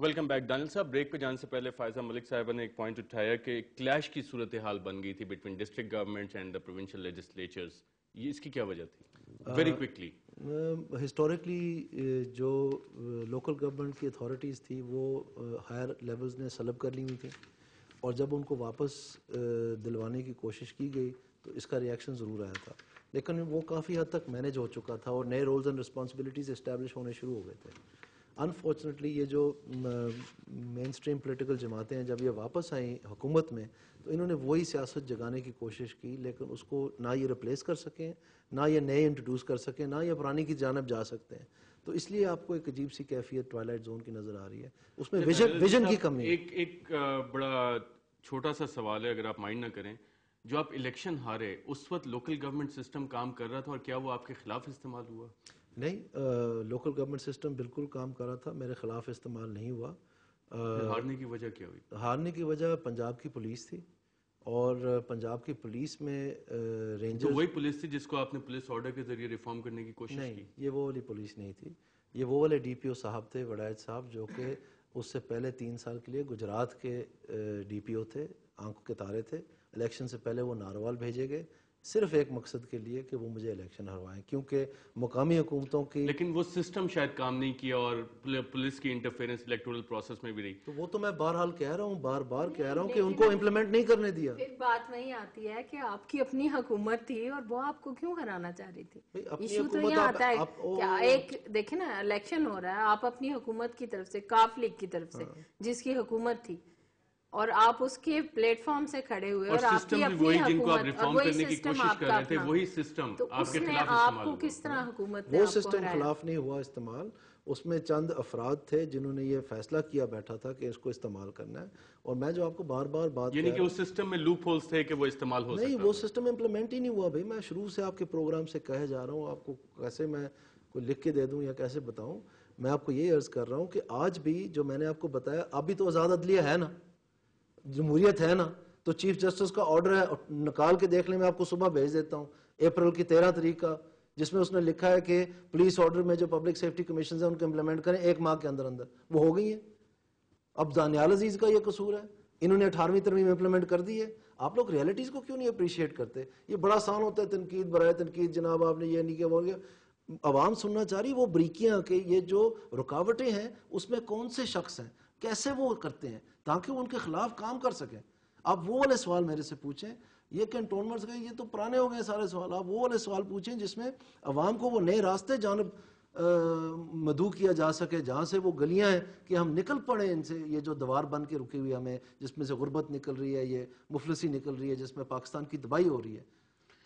Welcome back دانیل صاحب. Break پہ جانے سے پہلے فائزہ ملک صاحبہ نے ایک پوائنٹ اٹھایا کہ کلیش کی صورتحال بن گئی تھی between district governments and the provincial legislatures. یہ اس کی کیا وجہ تھی؟ Very quickly. ہسٹوریکلی جو لوکل گورنمنٹ کی اتھارٹیز تھی وہ ہائر لیولز نے سلب کر لی ہوئی تھیں، اور جب ان کو واپس دلوانے کی کوشش کی گئی تو اس کا ریئیکشن ضرور آیا تھا، لیکن وہ کافی حد تک مینیج ہو چکا تھا اور نئے رولز اینڈ رسپانسبلٹیز اسٹیبلش ہونے شروع ہو گئے تھے. انفارچونیٹلی یہ جو مین اسٹریم پولیٹیکل جماعتیں ہیں جب یہ واپس آئیں حکومت میں تو انہوں نے وہی سیاست جگانے کی کوشش کی، لیکن اس کو نہ یہ ریپلیس کر سکیں، نہ یہ نئے انٹروڈیوس کر سکیں، نہ یہ پرانی کی جانب جا سکتے ہیں. تو اس لیے آپ کو ایک عجیب سی کیفیت ٹوائلائٹ زون کی نظر آ رہی ہے، اس میں ویژن کی کمی ہے. ایک بڑا چھوٹا سا سوال ہے، اگر آپ مائنڈ نہ کریں. جو آپ الیکشن ہارے اس وقت لوکل گورنمنٹ سسٹم کام کر رہا تھا، اور کیا وہ آپ کے خلاف استعمال ہوا؟ نہیں، لوکل گورنمنٹ سسٹم بالکل کام کر رہا تھا، میرے خلاف استعمال نہیں ہوا. ہارنے کی وجہ کیا ہوئی؟ ہارنے کی وجہ پنجاب کی پولیس تھی، اور پنجاب کی پولیس میں رینجر. تو وہی پولیس تھی جس کو آپ نے پولیس آرڈر کے ذریعے ریفارم کرنے کی کوشش کی؟ نہیں، یہ وہ والی پولیس نہیں تھی. یہ وہ والے ڈی پی او صاحب تھے، وڈائد صاحب، جو کہ اس سے پہلے 3 سال کے لیے گجرات کے ڈی پی او تھے، آنکھوں کے تارے تھے. الیکشن سے پہلے وہ ناروال بھیجے گئے صرف ایک مقصد کے لیے کہ وہ مجھے الیکشن ہروائیں، کیونکہ مقامی حکومتوں کی. لیکن وہ سسٹم شاید کام نہیں کیا، اور پولیس کی انٹرفیرنس الیکٹورل پروسیس میں بھی رہی. تو وہ تو میں بہرحال کہہ رہا ہوں، بار بار کہہ رہا ہوں کہ ان کو امپلیمنٹ نہیں کرنے دیا. پھر بات وہی آتی ہے کہ آپ کی اپنی حکومت تھی اور وہ آپ کو کیوں ہرانا چاہ رہی تھی. ایشو تو یہ آتا ہے کہ ایک دیکھیں نا، الیکشن ہو رہا ہے، آپ اپنی حکومت کی طرف سے، کاف لیگ کی طرف سے جس کی حکومت تھی، اور آپ اس کے پلیٹ فارم سے کھڑے ہوئے، اور آپ کی اپنی حکومت اور وہی سسٹم آپ کا اپنا، وہی سسٹم تو آپ اس کے نے خلاف آپ استعمال کو ہوا. کس طرح حکومت نے وہ آپ کو سسٹم ہرایا؟ خلاف نہیں ہوا استعمال، اس میں چند افراد تھے جنہوں نے یہ فیصلہ کیا بیٹھا تھا کہ اس کو استعمال کرنا ہے. اور میں جو آپ کو بار بار بات یعنی کہ اس سسٹم میں لوپ ہولز تھے کہ وہ استعمال ہو سکتا نہیں، تھا. وہ سسٹم امپلیمنٹ ہی نہیں ہوا. بھائی میں شروع سے آپ کے پروگرام سے کہے جا رہا ہوں، آپ کو کیسے میں کوئی لکھ کے دے دوں یا کیسے بتاؤں. میں آپ کو یہ عرض کر رہا ہوں کہ آج بھی جو میں نے آپ کو بتایا، ابھی تو آزاد عدلیہ ہے نا، جمہوریت ہے نا، تو چیف جسٹس کا آرڈر ہے، نکال کے دیکھ لیں، میں آپ کو صبح بھیج دیتا ہوں، اپریل کی 13 تاریخ کا، جس میں اس نے لکھا ہے کہ پولیس آرڈر میں جو پبلک سیفٹی کمیشنز ہیں ان کو امپلیمنٹ کریں 1 ماہ کے اندر اندر. وہ ہو گئی ہیں. اب دانیال عزیز کا یہ قصور ہے، انہوں نے 18ویں ترمیم امپلیمنٹ کر دی ہے. آپ لوگ ریئلٹیز کو کیوں نہیں اپریشیٹ کرتے؟ یہ بڑا آسان ہوتا ہے تنقید برائے تنقید، جناب آپ نے یہ نہیں کیا، وہ گیا. عوام سننا چاہ رہی وہ بریکیاں کہ یہ جو رکاوٹیں ہیں اس میں کون سے شخص ہیں، کیسے وہ کرتے ہیں، تاکہ وہ ان کے خلاف کام کر سکیں. آپ وہ والے سوال میرے سے پوچھیں. یہ کنٹونمنٹس کے یہ تو پرانے ہو گئے سارے سوال. آپ وہ والے سوال پوچھیں جس میں عوام کو وہ نئے راستے جانب مدعو کیا جا سکے، جہاں سے وہ گلیاں ہیں کہ ہم نکل پڑیں ان سے. یہ جو دیوار بن کے رکی ہوئی ہمیں، جس میں سے غربت نکل رہی ہے، یہ مفلسی نکل رہی ہے، جس میں پاکستان کی تباہی ہو رہی ہے،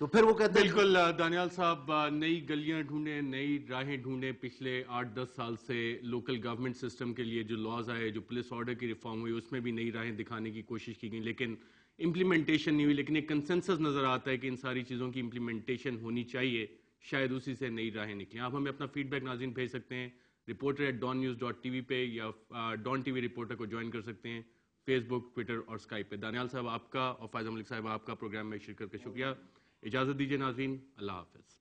تو پھر وہ کہتے ہیں بالکل. دانیال صاحب، نئی گلیاں ڈھونڈیں، نئی راہیں ڈھونڈیں. پچھلے 8-10 سال سے لوکل گورنمنٹ سسٹم کے لیے جو لاز آئے، جو پولیس آرڈر کی ریفارم ہوئی، اس میں بھی نئی راہیں دکھانے کی کوشش کی گئی، لیکن امپلیمنٹیشن نہیں ہوئی. لیکن ایک کنسنسس نظر آتا ہے کہ ان ساری چیزوں کی امپلیمنٹیشن ہونی چاہیے، شاید اسی سے نئی راہیں نکلیں. آپ ہمیں اپنا فیڈ بیک ناظرین بھیج سکتے ہیں reporter@dawnnews.tv پہ، یا ڈان ٹی وی رپورٹر کو جوائن کر سکتے ہیں فیس بک، ٹویٹر اور اسکائپ پہ. دانیال صاحب آپ کا اور فائزہ ملک صاحب آپ کا پروگرام میں شرکت کا شکریہ. اجازت دیجیے ناظرین، اللہ حافظ.